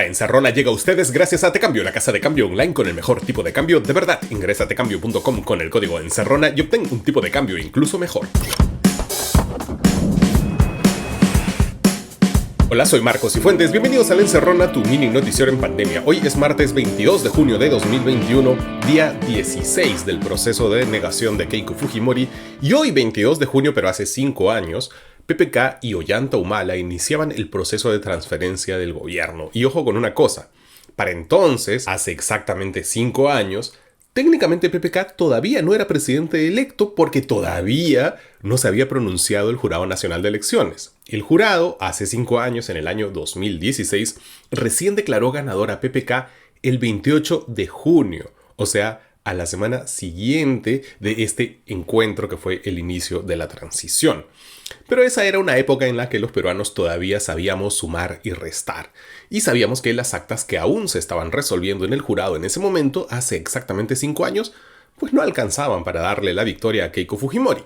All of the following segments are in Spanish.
La encerrona llega a ustedes gracias a Tecambio, la casa de cambio online con el mejor tipo de cambio de verdad. Ingresa a tecambio.com con el código encerrona y obtén un tipo de cambio incluso mejor. Hola, soy Marcos Cifuentes, bienvenidos a La Encerrona, tu mini noticiero en pandemia. Hoy es martes 22 de junio de 2021, día 16 del proceso de denegación de Keiko Fujimori, y hoy 22 de junio, pero hace 5 años, PPK y Ollanta Humala iniciaban el proceso de transferencia del gobierno. Y ojo con una cosa, para entonces, hace exactamente 5 años, técnicamente PPK todavía no era presidente electo porque todavía no se había pronunciado el Jurado Nacional de Elecciones. El jurado, hace 5 años, en el año 2016, recién declaró ganador a PPK el 28 de junio, o sea, a la semana siguiente de este encuentro que fue el inicio de la transición. Pero esa era una época en la que los peruanos todavía sabíamos sumar y restar. Y sabíamos que las actas que aún se estaban resolviendo en el jurado en ese momento, hace exactamente 5 años, pues no alcanzaban para darle la victoria a Keiko Fujimori.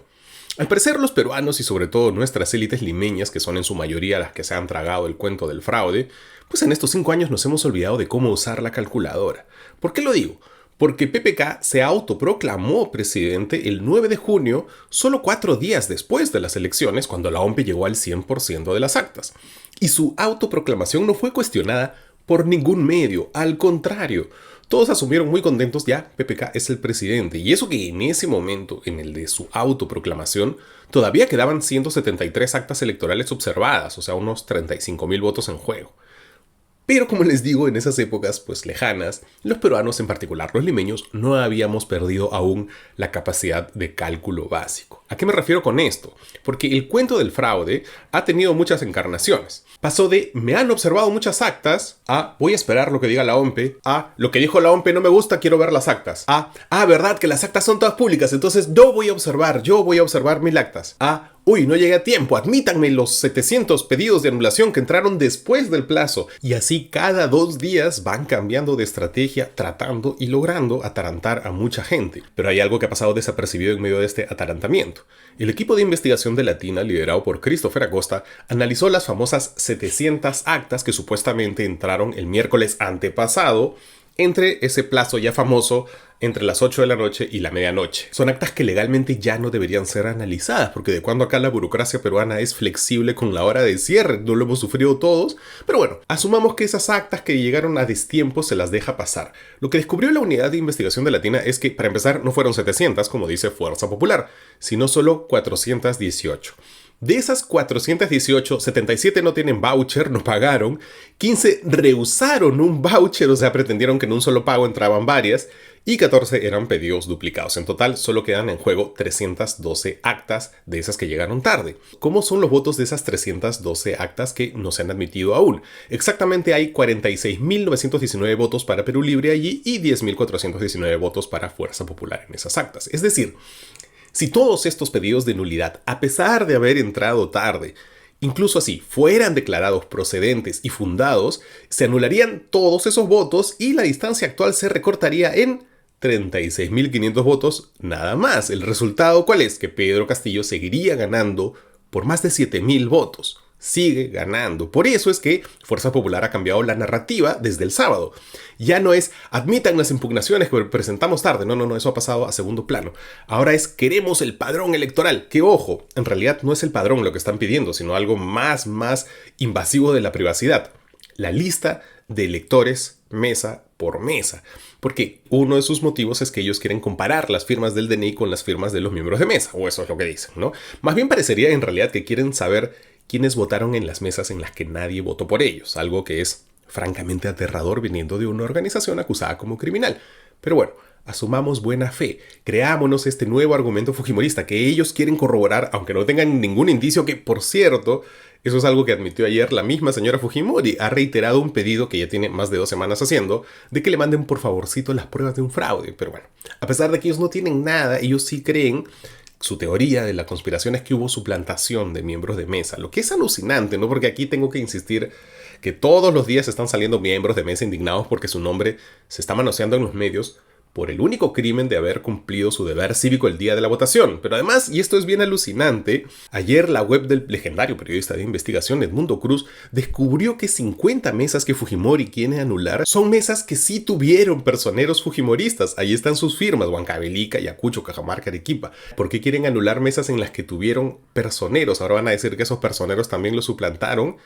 Al parecer, los peruanos y sobre todo nuestras élites limeñas, que son en su mayoría las que se han tragado el cuento del fraude, pues en estos 5 años nos hemos olvidado de cómo usar la calculadora. ¿Por qué lo digo? Porque PPK se autoproclamó presidente el 9 de junio, solo 4 días después de las elecciones, cuando la OMP llegó al 100% de las actas. Y su autoproclamación no fue cuestionada por ningún medio, al contrario. Todos asumieron muy contentos, ya PPK es el presidente. Y eso que en ese momento, en el de su autoproclamación, todavía quedaban 173 actas electorales observadas, o sea, unos 35.000 votos en juego. Pero como les digo, en esas épocas pues lejanas, los peruanos, en particular los limeños, no habíamos perdido aún la capacidad de cálculo básico. ¿A qué me refiero con esto? Porque el cuento del fraude ha tenido muchas encarnaciones. Pasó de me han observado muchas actas a voy a esperar lo que diga la OMP, a lo que dijo la OMP no me gusta, quiero ver las actas, a verdad que las actas son todas públicas, entonces yo voy a observar mil actas, uy, no llegué a tiempo, admítanme los 700 pedidos de anulación que entraron después del plazo. Y así cada 2 días van cambiando de estrategia, tratando y logrando atarantar a mucha gente. Pero hay algo que ha pasado desapercibido en medio de este atarantamiento. El equipo de investigación de Latina, liderado por Christopher Acosta, analizó las famosas 700 actas que supuestamente entraron el miércoles antepasado, entre ese plazo ya famoso entre las 8 de la noche y la medianoche. Son actas que legalmente ya no deberían ser analizadas, porque de cuando acá la burocracia peruana es flexible con la hora de cierre, no lo hemos sufrido todos, pero bueno, asumamos que esas actas que llegaron a destiempo se las deja pasar. Lo que descubrió la unidad de investigación de Latina es que, para empezar, no fueron 700, como dice Fuerza Popular, sino solo 418. De esas 418, 77 no tienen voucher, no pagaron, 15 rehusaron un voucher, o sea, pretendieron que en un solo pago entraban varias, y 14 eran pedidos duplicados. En total, solo quedan en juego 312 actas de esas que llegaron tarde. ¿Cómo son los votos de esas 312 actas que no se han admitido aún? Exactamente hay 46.919 votos para Perú Libre allí y 10.419 votos para Fuerza Popular en esas actas. Es decir, si todos estos pedidos de nulidad, a pesar de haber entrado tarde, incluso así, fueran declarados procedentes y fundados, se anularían todos esos votos y la distancia actual se recortaría en 36.500 votos nada más. ¿El resultado cuál es? Que Pedro Castillo seguiría ganando por más de 7.000 votos. Sigue ganando. Por eso es que Fuerza Popular ha cambiado la narrativa desde el sábado. Ya no es admitan las impugnaciones que presentamos tarde. No, eso ha pasado a segundo plano. Ahora es queremos el padrón electoral. Que ojo, en realidad no es el padrón lo que están pidiendo, sino algo más invasivo de la privacidad. La lista de electores mesa por mesa. Porque uno de sus motivos es que ellos quieren comparar las firmas del DNI con las firmas de los miembros de mesa. O eso es lo que dicen, ¿no? Más bien parecería en realidad que quieren saber quienes votaron en las mesas en las que nadie votó por ellos, algo que es francamente aterrador viniendo de una organización acusada como criminal. Pero bueno, asumamos buena fe, creámonos este nuevo argumento fujimorista que ellos quieren corroborar, aunque no tengan ningún indicio, que por cierto, eso es algo que admitió ayer la misma señora Fujimori, ha reiterado un pedido que ya tiene más de 2 semanas haciendo, de que le manden por favorcito las pruebas de un fraude. Pero bueno, a pesar de que ellos no tienen nada, ellos sí creen. Su teoría de la conspiración es que hubo suplantación de miembros de mesa, lo que es alucinante, ¿no? Porque aquí tengo que insistir que todos los días están saliendo miembros de mesa indignados porque su nombre se está manoseando en los medios, por el único crimen de haber cumplido su deber cívico el día de la votación. Pero además, y esto es bien alucinante, ayer la web del legendario periodista de investigación Edmundo Cruz descubrió que 50 mesas que Fujimori quiere anular son mesas que sí tuvieron personeros fujimoristas. Ahí están sus firmas: Huancavelica, Ayacucho, Cajamarca, Arequipa. ¿Por qué quieren anular mesas en las que tuvieron personeros? Ahora van a decir que esos personeros también los suplantaron.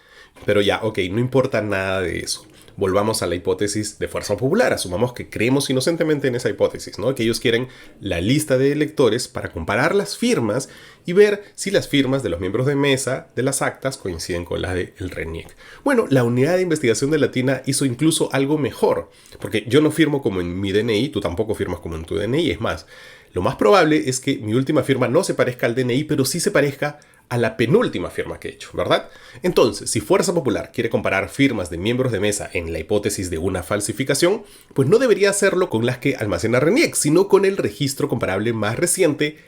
Pero ya, ok, no importa nada de eso. Volvamos a la hipótesis de Fuerza Popular. Asumamos que creemos inocentemente en esa hipótesis, ¿no? Que ellos quieren la lista de electores para comparar las firmas y ver si las firmas de los miembros de mesa de las actas coinciden con las del RENIEC. Bueno, la unidad de investigación de Latina hizo incluso algo mejor, porque yo no firmo como en mi DNI, tú tampoco firmas como en tu DNI. Es más, lo más probable es que mi última firma no se parezca al DNI, pero sí se parezca a la penúltima firma que he hecho, ¿verdad? Entonces, si Fuerza Popular quiere comparar firmas de miembros de mesa en la hipótesis de una falsificación, pues no debería hacerlo con las que almacena RENIEC, sino con el registro comparable más reciente,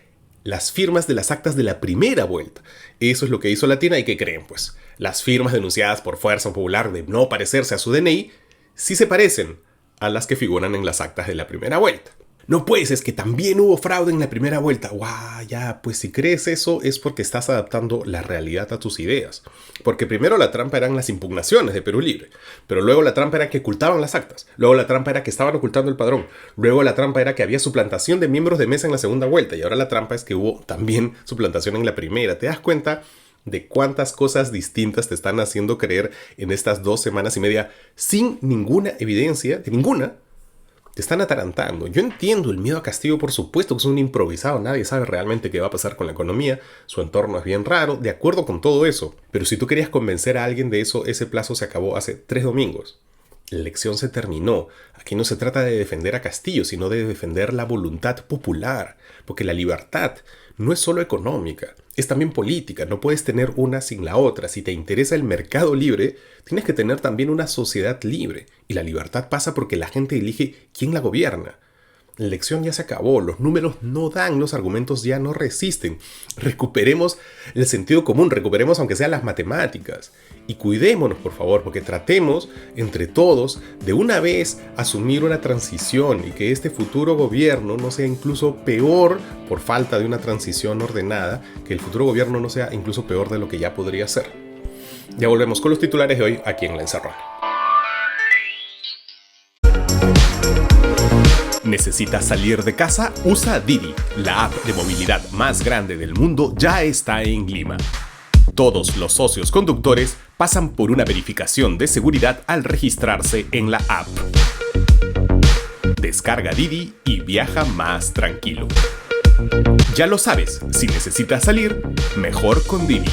las firmas de las actas de la primera vuelta. Eso es lo que hizo Latina. ¿Y qué creen? Pues las firmas denunciadas por Fuerza Popular de no parecerse a su DNI sí se parecen a las que figuran en las actas de la primera vuelta. No, pues es que también hubo fraude en la primera vuelta. ¡Guau! Ya, pues si crees eso es porque estás adaptando la realidad a tus ideas. Porque primero la trampa eran las impugnaciones de Perú Libre, pero luego la trampa era que ocultaban las actas, luego la trampa era que estaban ocultando el padrón, luego la trampa era que había suplantación de miembros de mesa en la segunda vuelta, y ahora la trampa es que hubo también suplantación en la primera. ¿Te das cuenta de cuántas cosas distintas te están haciendo creer en estas 2 semanas y media sin ninguna evidencia, de ninguna? Te están atarantando. Yo entiendo el miedo a Castillo, por supuesto, que es un improvisado, nadie sabe realmente qué va a pasar con la economía, su entorno es bien raro, de acuerdo con todo eso. Pero si tú querías convencer a alguien de eso, ese plazo se acabó hace 3 domingos. La elección se terminó. Aquí no se trata de defender a Castillo, sino de defender la voluntad popular, porque la libertad no es solo económica, es también política. No puedes tener una sin la otra. Si te interesa el mercado libre, tienes que tener también una sociedad libre. Y la libertad pasa porque la gente elige quién la gobierna. La elección ya se acabó, los números no dan, los argumentos ya no resisten. Recuperemos el sentido común, recuperemos aunque sea las matemáticas. Y cuidémonos, por favor, porque tratemos entre todos de una vez asumir una transición y que este futuro gobierno no sea incluso peor por falta de una transición ordenada, que el futuro gobierno no sea incluso peor de lo que ya podría ser. Ya volvemos con los titulares de hoy aquí en La Encerrona. ¿Necesitas salir de casa? Usa Didi. La app de movilidad más grande del mundo ya está en Lima. Todos los socios conductores pasan por una verificación de seguridad al registrarse en la app. Descarga Didi y viaja más tranquilo. Ya lo sabes, si necesitas salir, mejor con Didi.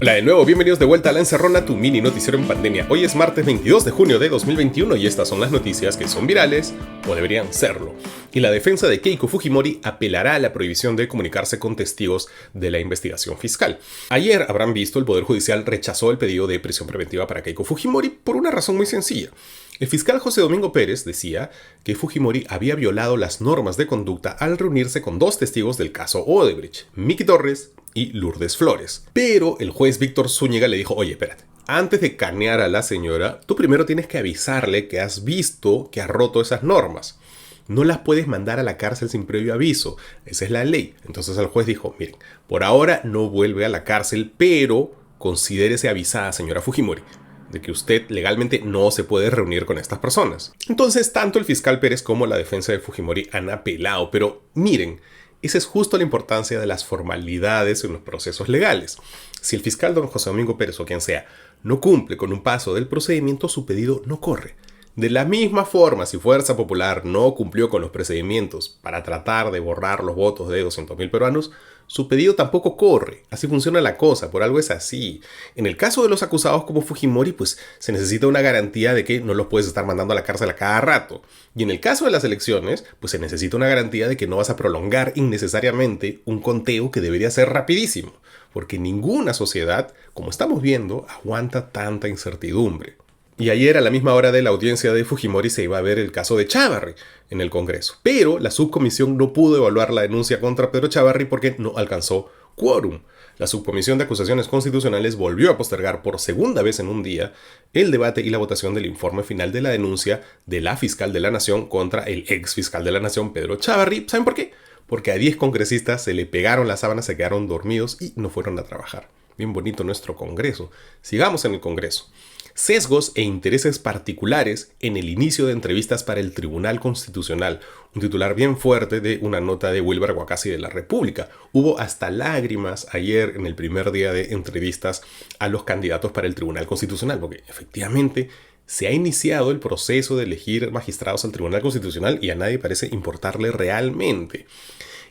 Hola de nuevo, bienvenidos de vuelta a La Encerrona, tu mini noticiero en pandemia. Hoy es martes 22 de junio de 2021 y estas son las noticias que son virales o deberían serlo. Y la defensa de Keiko Fujimori apelará a la prohibición de comunicarse con testigos de la investigación fiscal. Ayer, habrán visto, el Poder Judicial rechazó el pedido de prisión preventiva para Keiko Fujimori por una razón muy sencilla. El fiscal José Domingo Pérez decía que Fujimori había violado las normas de conducta al reunirse con 2 testigos del caso Odebrecht, Miki Torres y Lourdes Flores. Pero el juez Víctor Zúñiga le dijo: oye, espérate, antes de canear a la señora, tú primero tienes que avisarle que has visto que ha roto esas normas. No las puedes mandar a la cárcel sin previo aviso. Esa es la ley. Entonces el juez dijo: miren, por ahora no vuelve a la cárcel, pero considérese avisada, señora Fujimori, de que usted legalmente no se puede reunir con estas personas. Entonces, tanto el fiscal Pérez como la defensa de Fujimori han apelado, pero miren, esa es justo la importancia de las formalidades en los procesos legales. Si el fiscal don José Domingo Pérez o quien sea no cumple con un paso del procedimiento, su pedido no corre. De la misma forma, si Fuerza Popular no cumplió con los procedimientos para tratar de borrar los votos de 200.000 peruanos, su pedido tampoco corre. Así funciona la cosa, por algo es así. En el caso de los acusados como Fujimori, pues se necesita una garantía de que no los puedes estar mandando a la cárcel a cada rato. Y en el caso de las elecciones, pues se necesita una garantía de que no vas a prolongar innecesariamente un conteo que debería ser rapidísimo. Porque ninguna sociedad, como estamos viendo, aguanta tanta incertidumbre. Y ayer a la misma hora de la audiencia de Fujimori se iba a ver el caso de Chávarri en el Congreso. Pero la subcomisión no pudo evaluar la denuncia contra Pedro Chávarri porque no alcanzó quórum. La Subcomisión de Acusaciones Constitucionales volvió a postergar por segunda vez en un día el debate y la votación del informe final de la denuncia de la fiscal de la Nación contra el ex fiscal de la Nación, Pedro Chávarri. ¿Saben por qué? Porque a 10 congresistas se le pegaron las sábanas, se quedaron dormidos y no fueron a trabajar. Bien bonito nuestro Congreso. Sigamos en el Congreso. Sesgos e intereses particulares en el inicio de entrevistas para el Tribunal Constitucional. Un titular bien fuerte de una nota de Wilber Guacasi de La República. Hubo hasta lágrimas ayer en el primer día de entrevistas a los candidatos para el Tribunal Constitucional, porque efectivamente se ha iniciado el proceso de elegir magistrados al Tribunal Constitucional y a nadie parece importarle realmente.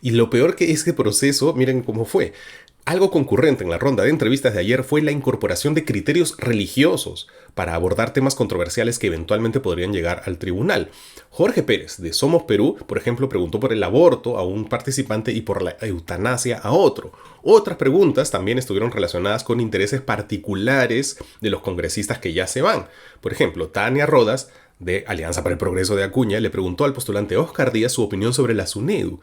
Y lo peor que este proceso, miren cómo fue. Algo concurrente en la ronda de entrevistas de ayer fue la incorporación de criterios religiosos para abordar temas controversiales que eventualmente podrían llegar al tribunal. Jorge Pérez, de Somos Perú, por ejemplo, preguntó por el aborto a un participante y por la eutanasia a otro. Otras preguntas también estuvieron relacionadas con intereses particulares de los congresistas que ya se van. Por ejemplo, Tania Rodas, de Alianza para el Progreso de Acuña, le preguntó al postulante Oscar Díaz su opinión sobre la SUNEDU.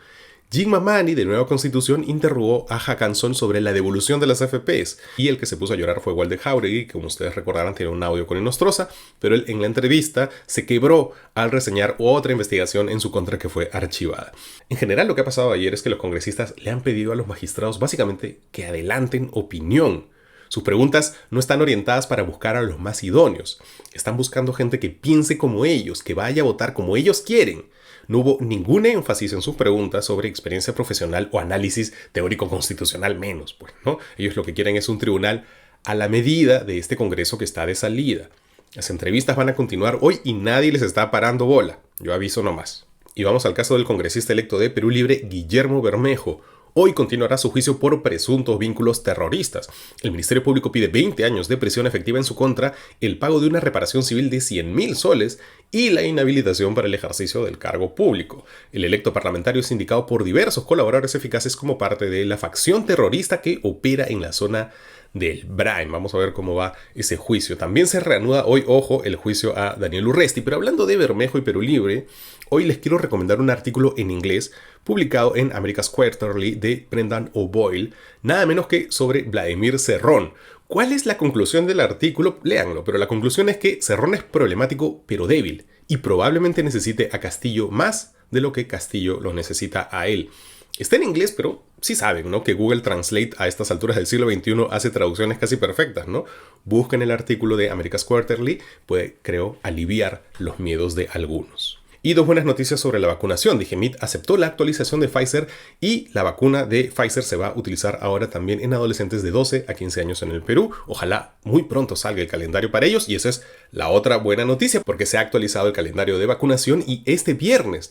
Jim Mamani, de Nueva Constitución, interrogó a Jacanson sobre la devolución de las AFPs, y el que se puso a llorar fue Walde Jauregui, que como ustedes recordarán tiene un audio con Inostroza, pero él en la entrevista se quebró al reseñar otra investigación en su contra que fue archivada. En general, lo que ha pasado ayer es que los congresistas le han pedido a los magistrados básicamente que adelanten opinión. Sus preguntas no están orientadas para buscar a los más idóneos. Están buscando gente que piense como ellos, que vaya a votar como ellos quieren. No hubo ningún énfasis en sus preguntas sobre experiencia profesional o análisis teórico constitucional menos, pues, ¿no? Ellos lo que quieren es un tribunal a la medida de este Congreso que está de salida. Las entrevistas van a continuar hoy y nadie les está parando bola. Yo aviso nomás. Y vamos al caso del congresista electo de Perú Libre, Guillermo Bermejo. Hoy continuará su juicio por presuntos vínculos terroristas. El Ministerio Público pide 20 años de prisión efectiva en su contra, el pago de una reparación civil de 100.000 soles y la inhabilitación para el ejercicio del cargo público. El electo parlamentario es indicado por diversos colaboradores eficaces como parte de la facción terrorista que opera en la zona del Brain. Vamos a ver cómo va ese juicio. También se reanuda hoy, ojo, el juicio a Daniel Urresti. Pero hablando de Bermejo y Perú Libre, hoy les quiero recomendar un artículo en inglés publicado en America's Quarterly de Brendan O'Boyle, nada menos que sobre Vladimir Cerrón. ¿Cuál es la conclusión del artículo? Léanlo, pero la conclusión es que Cerrón es problemático pero débil y probablemente necesite a Castillo más de lo que Castillo lo necesita a él. Está en inglés, pero sí saben, ¿no?, que Google Translate a estas alturas del siglo XXI hace traducciones casi perfectas, ¿no? Busquen el artículo de America's Quarterly, puede, creo, aliviar los miedos de algunos. Y dos buenas noticias sobre la vacunación. Digemit aceptó la actualización de Pfizer y la vacuna de Pfizer se va a utilizar ahora también en adolescentes de 12 a 15 años en el Perú. Ojalá muy pronto salga el calendario para ellos y esa es la otra buena noticia porque se ha actualizado el calendario de vacunación y este viernes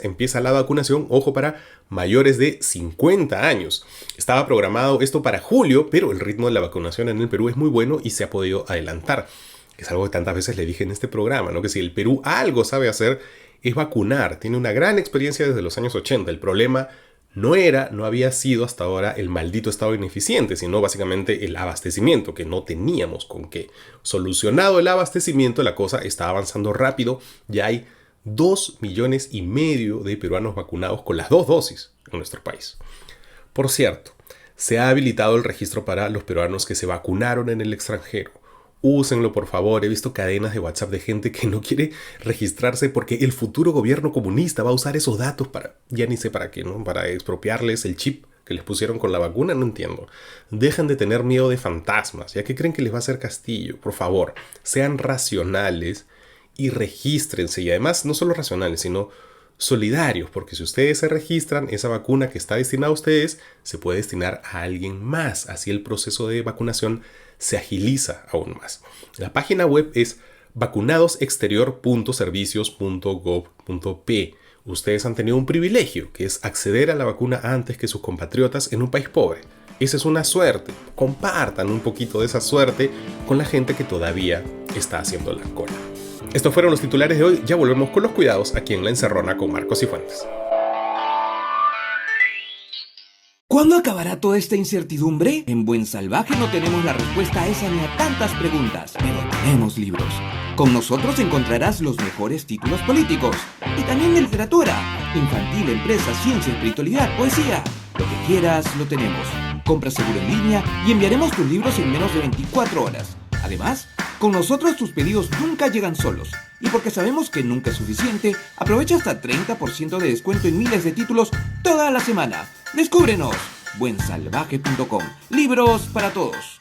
empieza la vacunación, ojo, para mayores de 50 años. Estaba programado esto para julio, pero el ritmo de la vacunación en el Perú es muy bueno y se ha podido adelantar. Es algo que tantas veces le dije en este programa, ¿no? Que si el Perú algo sabe hacer es vacunar. Tiene una gran experiencia desde los años 80. El problema no había sido hasta ahora el maldito estado ineficiente, sino básicamente el abastecimiento, que no teníamos con qué. Solucionado el abastecimiento, la cosa está avanzando rápido. Ya hay 2,5 millones de peruanos vacunados con las 2 dosis en nuestro país. Por cierto, se ha habilitado el registro para los peruanos que se vacunaron en el extranjero. Úsenlo, por favor. He visto cadenas de WhatsApp de gente que no quiere registrarse porque el futuro gobierno comunista va a usar esos datos para, ya ni sé para qué, ¿no? Para expropiarles el chip que les pusieron con la vacuna, no entiendo. Dejen de tener miedo de fantasmas. ¿Ya qué creen que les va a hacer Castillo? Por favor, sean racionales y regístrense. Y además, no solo racionales, sino solidarios, porque si ustedes se registran, esa vacuna que está destinada a ustedes se puede destinar a alguien más. Así el proceso de vacunación se agiliza aún más. La página web es vacunadosexterior.servicios.gov.p. Ustedes han tenido un privilegio, que es acceder a la vacuna antes que sus compatriotas en un país pobre. Esa es una suerte. Compartan un poquito de esa suerte con la gente que todavía está haciendo la cola. Estos fueron los titulares de hoy. Ya volvemos con los cuidados aquí en La Encerrona con Marcos Cifuentes. ¿Cuándo acabará toda esta incertidumbre? En Buen Salvaje no tenemos la respuesta a esa ni a tantas preguntas, pero tenemos libros. Con nosotros encontrarás los mejores títulos políticos y también de literatura, infantil, empresa, ciencia, espiritualidad, poesía. Lo que quieras, lo tenemos. Compra seguro en línea y enviaremos tus libros en menos de 24 horas. Además, con nosotros tus pedidos nunca llegan solos. Y porque sabemos que nunca es suficiente, aprovecha hasta 30% de descuento en miles de títulos toda la semana. ¡Descúbrenos! buensalvaje.com. Libros para todos.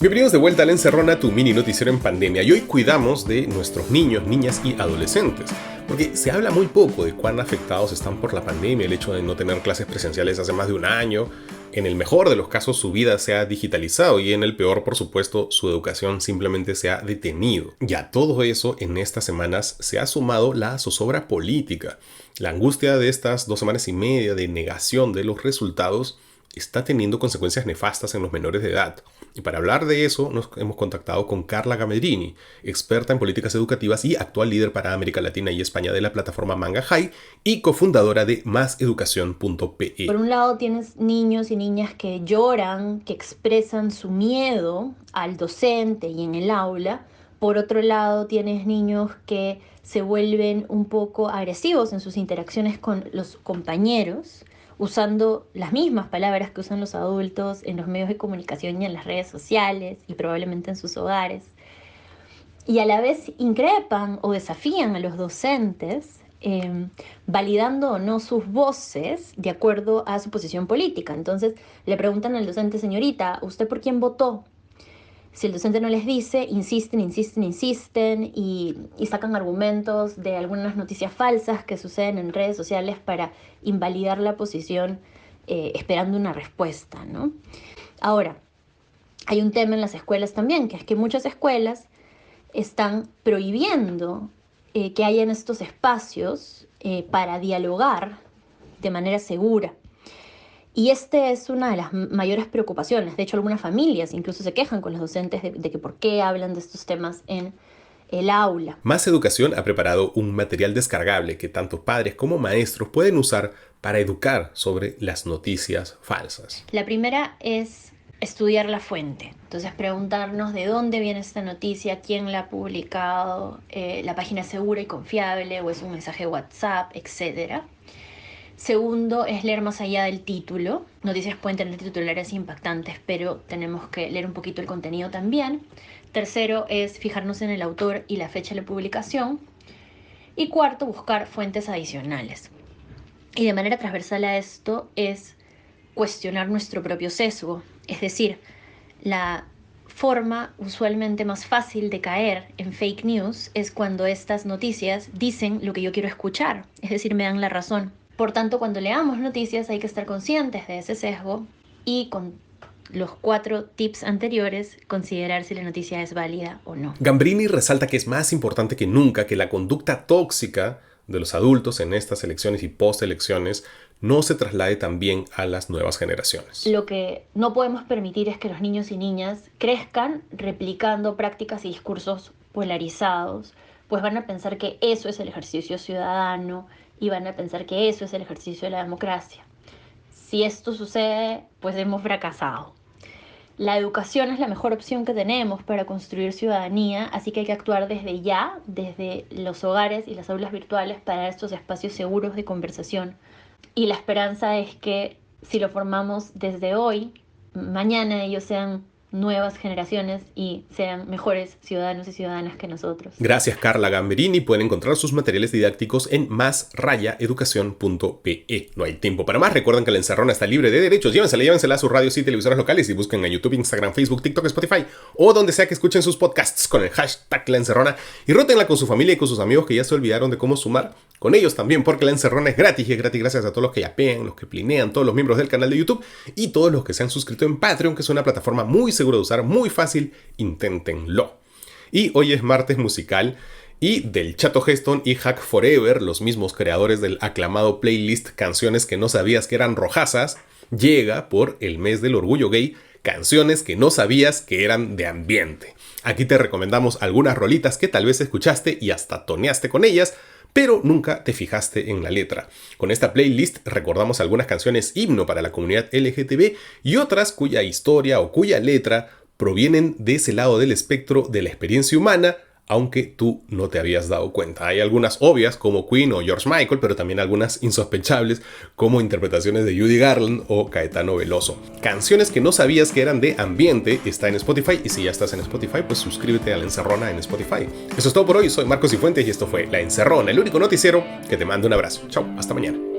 Bienvenidos de vuelta a La Encerrona, tu mini noticiero en pandemia. Y hoy cuidamos de nuestros niños, niñas y adolescentes. Porque se habla muy poco de cuán afectados están por la pandemia, el hecho de no tener clases presenciales hace más de un año. En el mejor de los casos su vida se ha digitalizado y en el peor, por supuesto, su educación simplemente se ha detenido. Y a todo eso, en estas semanas se ha sumado la zozobra política. La angustia de estas 2 semanas y media de negación de los resultados está teniendo consecuencias nefastas en los menores de edad. Y para hablar de eso nos hemos contactado con Carla Gamedrini, experta en políticas educativas y actual líder para América Latina y España de la plataforma Manga High y cofundadora de maseducación.pe. Por un lado tienes niños y niñas que lloran, que expresan su miedo al docente y en el aula. Por otro lado tienes niños que se vuelven un poco agresivos en sus interacciones con los compañeros, usando las mismas palabras que usan los adultos en los medios de comunicación y en las redes sociales y probablemente en sus hogares. Y a la vez increpan o desafían a los docentes, validando o no sus voces de acuerdo a su posición política. Entonces le preguntan al docente: señorita, ¿usted por quién votó? Si el docente no les dice, insisten y sacan argumentos de algunas noticias falsas que suceden en redes sociales para invalidar la posición, esperando una respuesta, ¿no? Ahora, hay un tema en las escuelas también, que es que muchas escuelas están prohibiendo que hayan estos espacios para dialogar de manera segura. Y esta es una de las mayores preocupaciones. De hecho, algunas familias incluso se quejan con los docentes de que por qué hablan de estos temas en el aula. Más Educación ha preparado un material descargable que tanto padres como maestros pueden usar para educar sobre las noticias falsas. La primera es estudiar la fuente. Entonces, preguntarnos de dónde viene esta noticia, quién la ha publicado, la página es segura y confiable o es un mensaje de WhatsApp, etc. Segundo, es leer más allá del título. Noticias pueden tener titulares impactantes, pero tenemos que leer un poquito el contenido también. Tercero, es fijarnos en el autor y la fecha de la publicación. Y cuarto, buscar fuentes adicionales. Y de manera transversal a esto es cuestionar nuestro propio sesgo. Es decir, la forma usualmente más fácil de caer en fake news es cuando estas noticias dicen lo que yo quiero escuchar. Es decir, me dan la razón. Por tanto, cuando leamos noticias hay que estar conscientes de ese sesgo y con los 4 tips anteriores considerar si la noticia es válida o no. Gamedrini resalta que es más importante que nunca que la conducta tóxica de los adultos en estas elecciones y postelecciones no se traslade también a las nuevas generaciones. Lo que no podemos permitir es que los niños y niñas crezcan replicando prácticas y discursos polarizados, pues van a pensar que eso es el ejercicio ciudadano y van a pensar que eso es el ejercicio de la democracia. Si esto sucede, pues hemos fracasado. La educación es la mejor opción que tenemos para construir ciudadanía, así que hay que actuar desde ya, desde los hogares y las aulas virtuales para dar estos espacios seguros de conversación. Y la esperanza es que si lo formamos desde hoy, mañana ellos sean nuevas generaciones y sean mejores ciudadanos y ciudadanas que nosotros. Gracias, Carla Gamedrini. Pueden encontrar sus materiales didácticos en más-educación.pe. No hay tiempo para más. Recuerden que La Encerrona está libre de derechos. Llévensela a sus radios y televisoras locales y busquen en YouTube, Instagram, Facebook, TikTok, Spotify o donde sea que escuchen sus podcasts con el hashtag La Encerrona y rótenla con su familia y con sus amigos que ya se olvidaron de cómo sumar con ellos también, porque La Encerrona es gratis y es gratis gracias a todos los que yapean, los que plinean, todos los miembros del canal de YouTube y todos los que se han suscrito en Patreon, que es una plataforma muy segura de usar, muy fácil, inténtenlo. Y hoy es martes musical y del Chato Heston y Hack Forever, los mismos creadores del aclamado playlist Canciones que no sabías que eran rojasas, llega por el mes del orgullo gay, canciones que no sabías que eran de ambiente. Aquí te recomendamos algunas rolitas que tal vez escuchaste y hasta toneaste con ellas, pero nunca te fijaste en la letra. Con esta playlist recordamos algunas canciones himno para la comunidad LGTB y otras cuya historia o cuya letra provienen de ese lado del espectro de la experiencia humana, aunque tú no te habías dado cuenta. Hay algunas obvias como Queen o George Michael, pero también algunas insospechables como interpretaciones de Judy Garland o Caetano Veloso. Canciones que no sabías que eran de ambiente está en Spotify, y si ya estás en Spotify, pues suscríbete a La Encerrona en Spotify. Eso es todo por hoy, soy Marcos Cifuentes y esto fue La Encerrona, el único noticiero que te manda un abrazo. Chao, hasta mañana.